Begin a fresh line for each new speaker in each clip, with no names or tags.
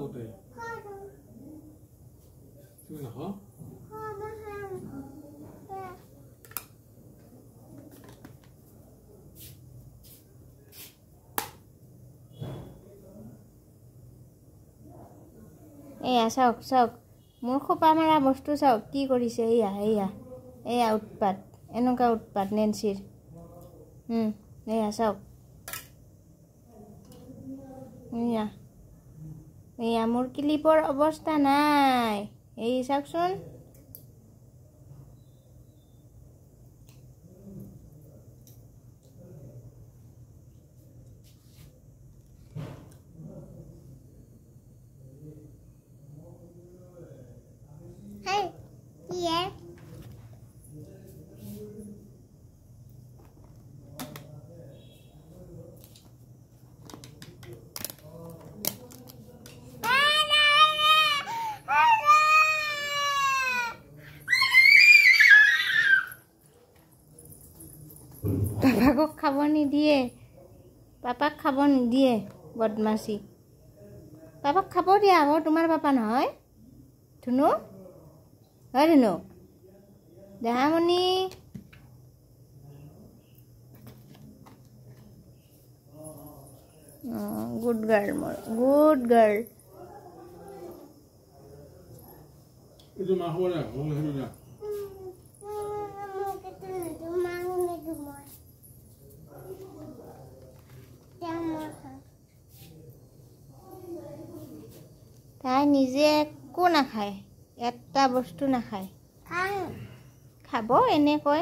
আগতে তুমি নাখাওঁ
এয়া চাওক চাওক মোৰ খোপা মাৰা বস্তু চাওক কি কৰিছে এয়া এয়া এয়া উৎপাত এনেকুৱা উৎপাত নেন্সিৰ এয়া চাওক এয়া এয়া মোৰ ক্লিপৰ অৱস্থা নাই এই চাওকচোন Yeah. Papaku খাব নিদিয়ে পাপাক খাব নিদিয়ে বদমাছি পাপাক খাব দিয়া আকৌ তোমাৰ পাপা নহয় ধুনু হয় ধুনু দেহামণি গুড গাৰ্ল মোৰ গুড গাৰ্ল
এইটো মা হ'ব না হ'ব হেৰি না
তাই নিজে একো নাখায় এটা বস্তু নাখায় খাব এনেকৈ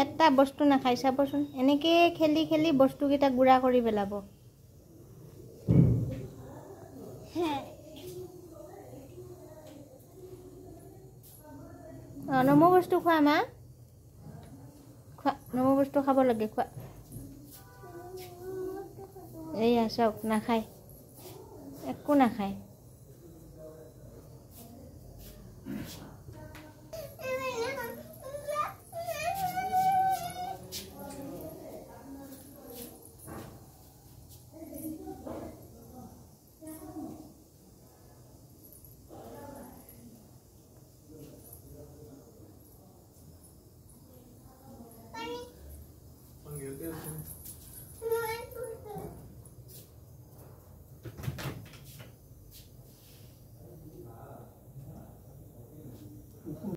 এটা বস্তু নাখায় চাবচোন এনেকৈ খেলি খেলি বস্তুকেইটা গুড়া কৰি পেলাব নমু বস্তু খোৱা মা খোৱা নমু বস্তু খাব লাগে খোৱা এয়া চাওক নাখায় একো নাখায়